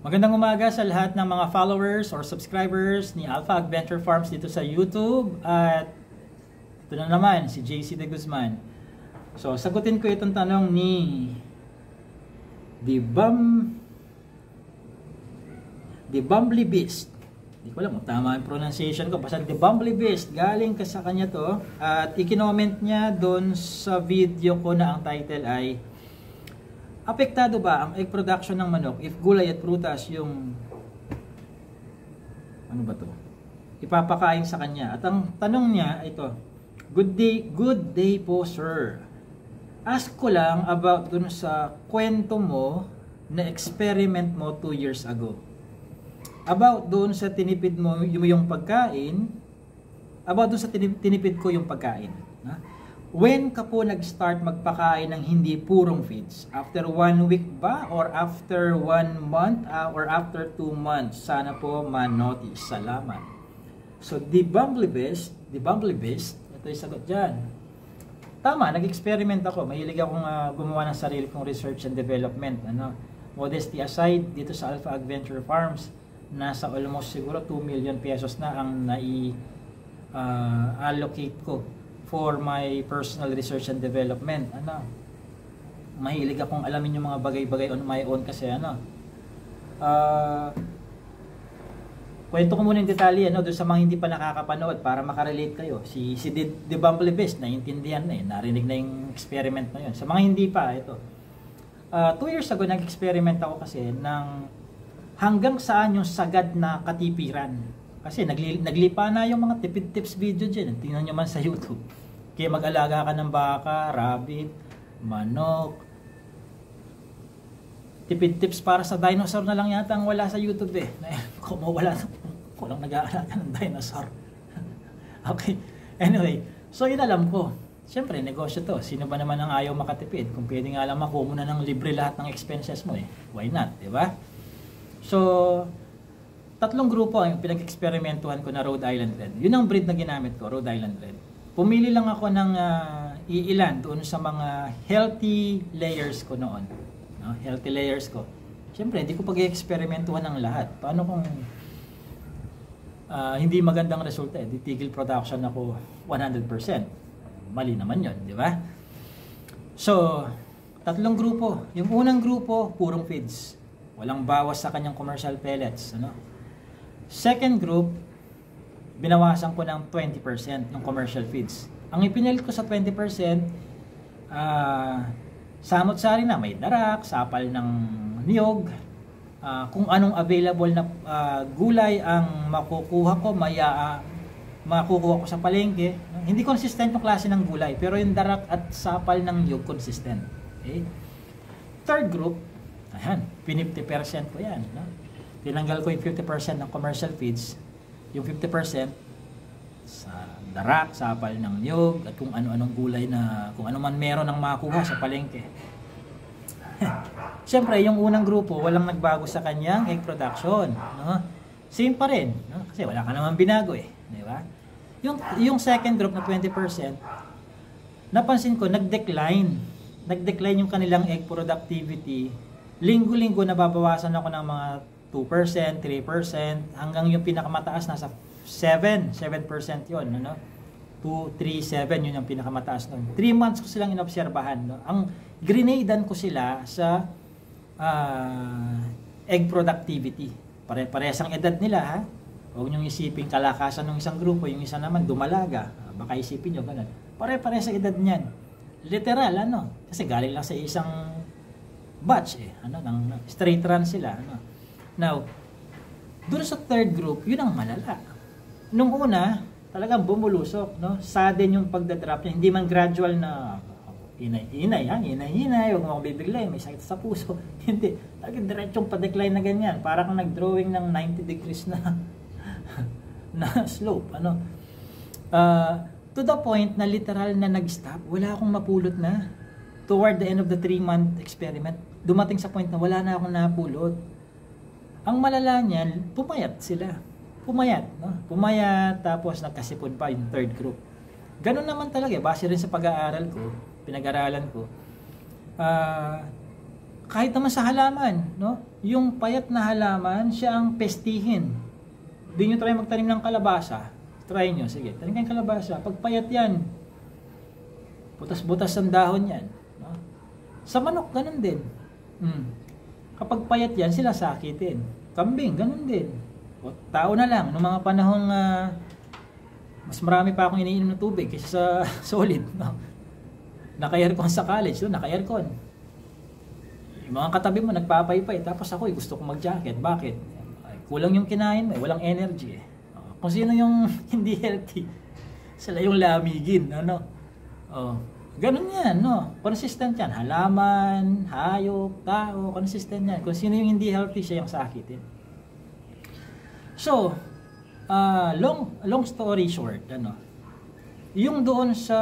Magandang umaga sa lahat ng mga followers or subscribers ni Alpha Adventure Farms dito sa YouTube. At ito na naman, si JC De Guzman. So, sagutin ko itong tanong ni The Bumbly Beast. Hindi ko alam kung tama yung pronunciation ko. Basta The Bumbly Beast, galing ka sa kanya to. At ikinoment niya doon sa video ko na ang title ay apektado ba ang egg production ng manok if gulay at prutas yung ano ba to? Ipapakain sa kanya. At ang tanong niya ito, good day po sir. Ask ko lang about dun sa kwento mo na experiment mo 2 years ago. About dun sa tinipid mo yung pagkain, about dun sa tinipid ko yung pagkain. Ha? When ka po nag-start magpakain ng hindi purong feeds? After 1 week ba? Or after 1 month? Or after 2 months? Sana po ma-notice. Salamat. So, The Bumbly Beast, ito yung sagot dyan. Tama, nag-experiment ako. Mahilig akong gumawa ng sarili kong research and development. Modesty aside, dito sa Alpha Adventure Farms, nasa almost siguro 2 million pesos na ang nai-allocate ko for my personal research and development. Mahilig akong alamin yung mga bagay-bagay on my own kasi kwento ko muna yung detalye doon sa mga hindi pa nakakapanood para makarelate kayo. Si The Bumbly Beast, naiintindihan na narinig na yung experiment na yun. Sa mga hindi pa, ito. 2 years ago, nag-experiment ako kasi ng hanggang saan yung sagad na katipiran. Kasi naglipa na yung mga tipid tips video dyan. Tingnan nyo man sa YouTube. Kaya mag-alaga ka ng baka, rabbit, manok. Tipid tips para sa dinosaur na lang yata ang wala sa YouTube eh. Kung wala, walang nag-aalaga ng dinosaur. Okay. Anyway, so yun alam ko. Siyempre, negosyo to. Sino ba naman ang ayaw makatipid? Kung pwede nga lang makuha mo na ng libre lahat ng expenses mo eh. Why not? Diba? So, 3 grupo ang pinag-experimentuhan ko na Rhode Island Red. Yun ang breed na ginamit ko, Rhode Island Red. Pumili lang ako ng iilan doon sa mga healthy layers ko noon. Healthy layers ko. Siyempre, hindi ko pag-experimentuhan ng lahat. Paano kung hindi magandang resulta? Titigil production ako 100%. Mali naman yun, di ba? So, 3 grupo. Yung unang grupo, purong feeds. Walang bawas sa kanyang commercial pellets. Second group, binawasan ko ng 20% ng commercial feeds. Ang ipinalit ko sa 20%, samot-sari na, may darak, sapal ng niyog, kung anong available na gulay ang makukuha ko, makukuha ko sa palengke. Hindi consistent yung klase ng gulay, pero yung darak at sapal ng niyog consistent. Okay? Third group, ayan, 50% ko yan. Tinanggal ko yung 50% ng commercial feeds, yung 50% sa darak, sapal ng niyog, at kung ano-anong gulay na, kung ano man meron ng makuha sa palengke. Siyempre, yung unang grupo, walang nagbago sa kanyang egg production. Same pa rin, kasi wala ka naman binago eh. Di ba? Yung second group na 20%, napansin ko, nag-decline yung kanilang egg productivity. Linggo-linggo nababawasan ako ng mga 2%, 3%, hanggang yung pinakamataas nasa 7% yun. 2, 3, 7 yun yung pinakamataas nun. 3 months ko silang inobserbahan. Ang grenadean ko sila sa egg productivity. Parehas ang edad nila ha. Huwag nyo isipin kalakasan ng isang grupo, yung isa naman dumalaga. Baka isipin nyo ganun. Parehas ang edad niyan. Literal kasi galing lang sa isang batch straight run sila. Now, doon sa third group, yun ang malala. Nung una, talagang bumulusok, sudden yung pagdadrop niya, hindi man gradual na hinay, huwag mo akong bibiglayin, may sakit sa puso. Hindi, talagang diretsong pa-decline na ganyan, para kang nag-drawing ng 90 degrees na slope. To the point na literal na nag-stop, wala akong mapulot na. Toward the end of the 3-month experiment, dumating sa point na wala na akong napulot. Ang malala niyan, pumayat sila. Pumayat, tapos nagkasipon pa yung third group. Ganun naman talaga, base rin sa pag-aaral ko, pinag-aralan ko. Kahit naman sa halaman, no? Yung payat na halaman, siya ang pestihin. Di nyo try magtanim ng kalabasa. Try nyo, sige. Tanim kayong kalabasa. Pag payat yan, butas-butas ang dahon yan. No? Sa manok, ganun din. Kapag payat yan, sila sakitin. Kambing, ganun din. O, tao na lang, noong mga panahong mas marami pa akong iniinom na tubig kaysa sa solid. No? Naka-aircon sa college, no? Naka-aircon. Yung mga katabi mo nagpapaypay, tapos ako gusto kong mag-jacket. Bakit? Ay, kulang yung kinain mo, walang energy. Kung sino yung hindi healthy, sila yung lamigin. Ano? Ganun yan, no? Consistent yan. Halaman, hayop, tao, consistent yan. Kung sino yung hindi healthy, siya yung sakitin. So, long story short, yung doon sa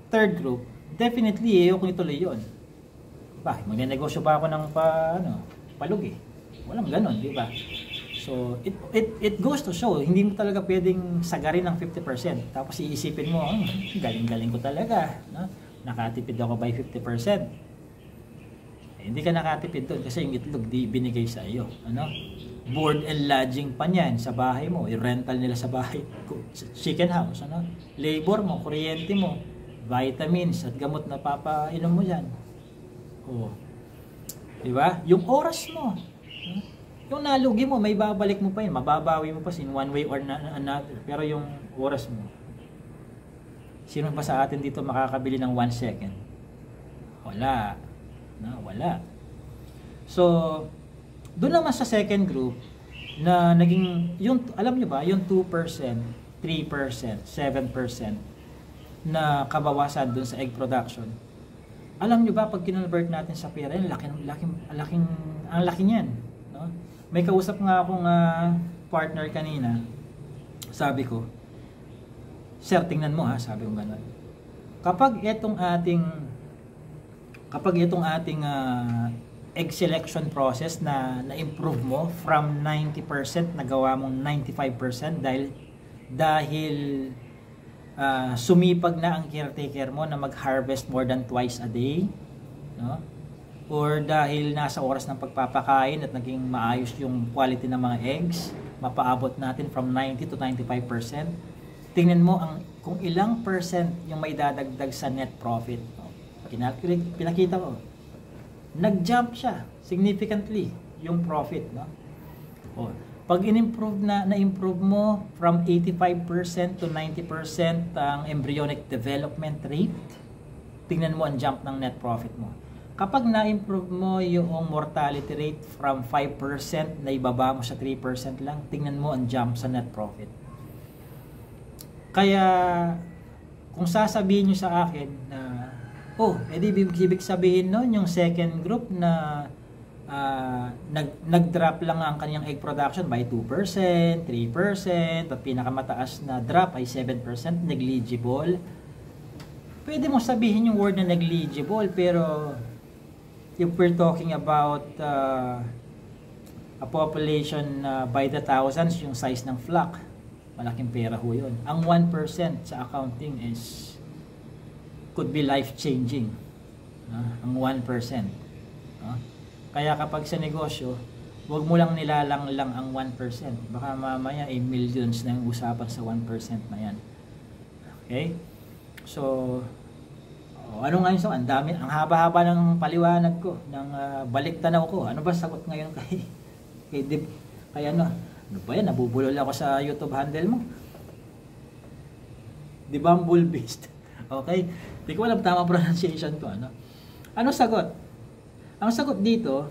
third group, definitely ayoko ituloy yun. Bakit? Magnenegosyo pa ako ng palug eh. Walang ganon, di ba? So, it goes to show, hindi mo talaga pwedeng sagarin ng 50%. Tapos iisipin mo, galing-galing ko talaga. No? Nakatipid ako by 50%. Hindi ka nakatipid doon kasi yung itlog di binigay sa iyo. Board and lodging pa niyan sa bahay mo. I-rental nila sa bahay. Chicken house. Labor mo, kuryente mo, vitamins at gamot na papainom mo dyan. Diba? Yung oras mo. Yung nalugi mo, may babalik mo pa yun. Mababawi mo pa in one way or another. Pero yung oras mo, sino ba sa atin dito makakabili ng 1 second? Wala. Wala. So, doon naman sa second group, na naging, alam nyo ba, yung 2%, 3%, 7% na kabawasan doon sa egg production. Alam nyo ba, pag kinonvert natin sa pera, ang laki niyan. No? May kausap nga akong partner kanina, sabi ko, sir, tingnan mo sabi ko gano'n. Kapag itong ating egg selection process na na-improve mo from 90% nagawa mong 95% dahil sumipag na ang caretaker mo na mag-harvest more than twice a day, no? Or dahil nasa oras ng pagpapakain at naging maayos yung quality ng mga eggs, mapaabot natin from 90 to 95%. Tingnan mo kung ilang percent yung may dadagdag sa net profit. Pinakita ko, nag-jump siya significantly yung profit, no? Pag na-improve mo from 85% to 90% ang embryonic development rate, tingnan mo ang jump ng net profit mo. Kapag na-improve mo yung mortality rate from 5% na ibaba mo sa 3% lang, tingnan mo ang jump sa net profit. Kaya kung sasabihin nyo sa akin na edi ibig sabihin nun yung second group na nag-drop lang ang kanyang egg production by 2%, 3%, at pinakamataas na drop ay 7%, negligible. Pwede mo sabihin yung word na negligible, pero if we're talking about a population by the thousands, yung size ng flock, malaking pera ho yun. Ang 1% sa accounting could be life-changing. Ang 1%. Kaya kapag sa negosyo, huwag mo lang nilalang lang ang 1%. Baka mamaya millions na yung usapan sa 1% na yan. Okay? So, ano nga yun? Ang dami, ang haba-haba ng paliwanag ko, ng balik-tanaw ko. Ano ba sagot ngayon kay Dip? Kaya ano ba yan? Nabubulol ako sa YouTube handle mo. Di ba ang bull beast? Okay? Hindi ko alam tama pronunciation ko. Ano sagot? Ang sagot dito,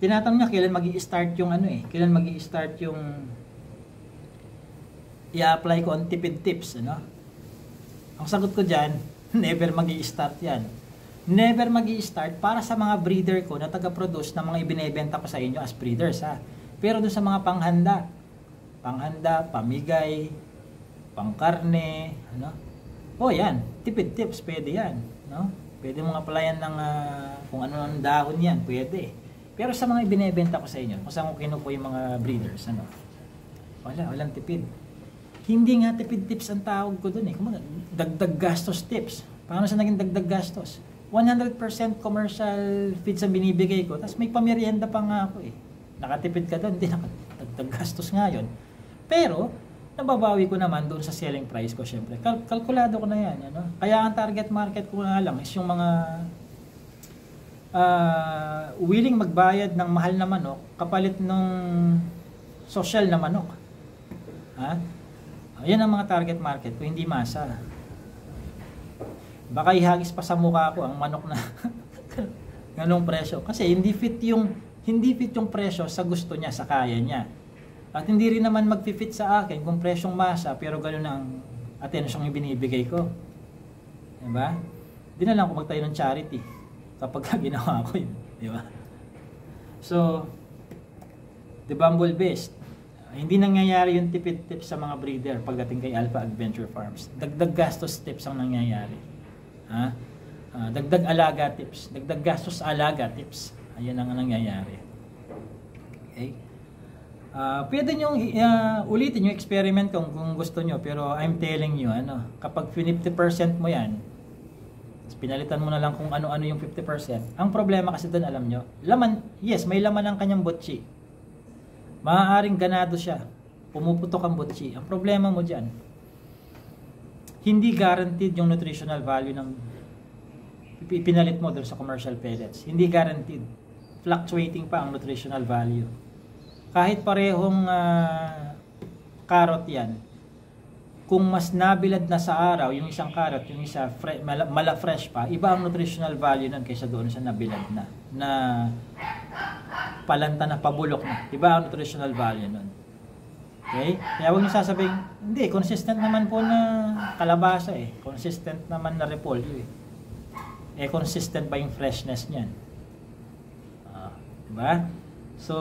tinatanong niya kailan magi-start yung kailan magi-start yung i-apply ko ang tipid tips, Ang sagot ko diyan, never magi-start 'yan. Never magi-start para sa mga breeder ko na taga-produce ng mga ibinebenta ko sa inyo as breeders, Pero doon sa mga panghanda, pamigay, pangkarne, yan, tipid tips, pwede 'yan, Pwede mong applyan ng kung ano ang dahon yan, pwede. Pero sa mga ibinebenta ko sa inyo, kung saan ko kinukuha yung mga breeders, walang tipid. Hindi nga tipid tips ang tawag ko dun . Dagdag gastos tips. Paano siya naging dagdag gastos? 100% commercial feeds ang binibigay ko, tapos may pamerienda pa nga ako eh. Nakatipid ka doon, hindi nakatagdag gastos nga yun. Pero, nababawi ko naman doon sa selling price ko syempre. Kalkulado ko na yan. Ano? Kaya ang target market ko nga lang is yung mga willing magbayad ng mahal na manok kapalit ng social na manok. Ha? Yan ang mga target market ko, hindi masa. Baka ihagis pa sa mukha ko ang manok na ganong presyo. Kasi hindi fit yung presyo sa gusto niya, sa kaya niya. At hindi rin naman mag-fit sa akin kung presyong masa pero gano'n ang atensyong ibinibigay ko. Diba? Di na lang ako magtayo ng charity kapag ginawa ko yun. Diba? So, the Bumble Beast. Hindi nangyayari yung tipid tips sa mga breeder pagdating kay Alpha Adventure Farms. Dagdag gastos tips ang nangyayari. Dagdag alaga tips, dagdag gastos alaga tips. Ayan ang nangyayari. Okay? Pwede nyo ulitin yung experiment kung gusto nyo, pero I'm telling you, kapag 50% mo yan, pinalitan mo na lang kung ano-ano yung 50%. Ang problema kasi doon, alam nyo, laman, yes, may laman ang kanyang butchi. Maaaring ganado siya, pumuputok ang butchi. Ang problema mo dyan, hindi guaranteed yung nutritional value ng pinalit mo doon sa commercial pellets. Hindi guaranteed. Fluctuating pa ang nutritional value. Kahit parehong carrot yan, kung mas nabilad na sa araw, yung isang carrot, yung isa mala fresh pa, iba ang nutritional value nun kaysa doon sa nabilad na palanta na, pabulok na. Iba ang nutritional value nun. Okay? Kaya huwag niyo sasabihin, hindi, consistent naman po na kalabasa eh. Consistent naman na repolyo eh. Consistent ba yung freshness niyan? Diba? So,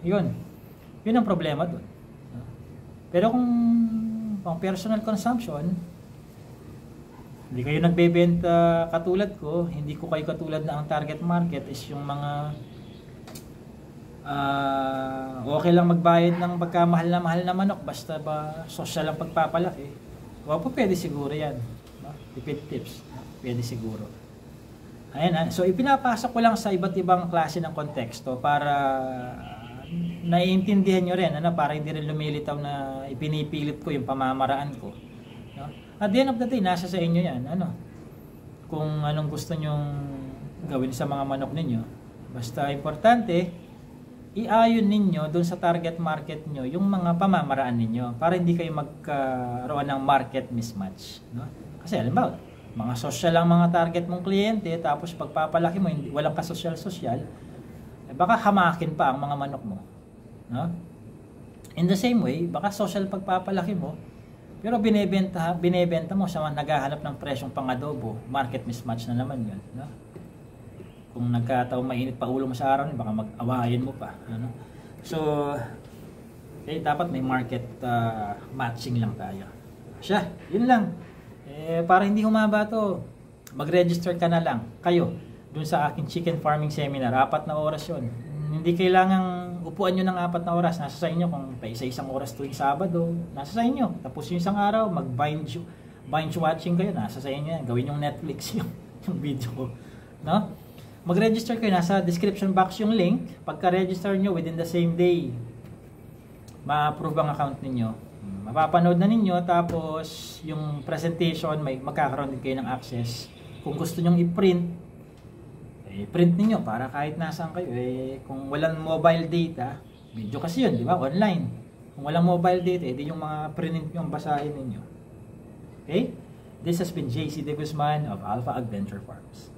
yun. Yun ang problema dun. Pero kung pang personal consumption, hindi kayo nagbebenta katulad ko, hindi ko kayo katulad na ang target market is yung mga okay lang magbayad ng pagkamahal na manok basta ba social ang pagpapalaki. Po pwede siguro yan. Tipid tips. Pwede siguro. Ayan, so ipinapasok ko lang sa iba't ibang klase ng konteksto para naiintindihan nyo rin, para hindi rin lumilitaw na ipinipilit ko yung pamamaraan ko. At the end of the day, nasa sa inyo yan. Kung anong gusto nyong gawin sa mga manok ninyo. Basta importante, iayon ninyo doon sa target market nyo yung mga pamamaraan ninyo para hindi kayo magkaroon ng market mismatch. Kasi alam mga social lang mga target mong kliyente, tapos pagpapalaki mo, walang kasosyal-sosyal, baka hamakin pa ang mga manok mo. In the same way, baka social pagpapalaki mo, pero binebenta mo sa mga naghahanap ng presyong pang-adobo, market mismatch na naman yun. Kung nagkataong mainit pa ulo mo sa araw, baka mag-awayan mo pa. So, okay, dapat may market matching lang tayo. Yun lang. Para hindi humaba to, mag-register ka na lang kayo dun sa aking chicken farming seminar. 4 na oras yun. Hindi kailangang upuan nyo ng 4 na oras. Nasa sa inyo kung pa isa-isang oras tuwing Sabado. Nasa sa inyo. Tapos yung isang araw, mag-binge watching kayo. Nasa sa inyo yan. Gawin yung Netflix yung video ko. Mag-register kayo. Nasa description box yung link. Pagka-register nyo within the same day, ma-approve ang account ninyo. Mapapanood na ninyo, tapos yung presentation, magkakaroon din kayo ng access. Kung gusto nyong i-print, print ninyo para kahit nasaan kayo. Kung walang mobile data, video kasi yun, di ba? Online. Kung walang mobile data, edi yung mga print nyo, basahin ninyo. Okay? This has been JC De Guzman of Alpha Adventure Farms.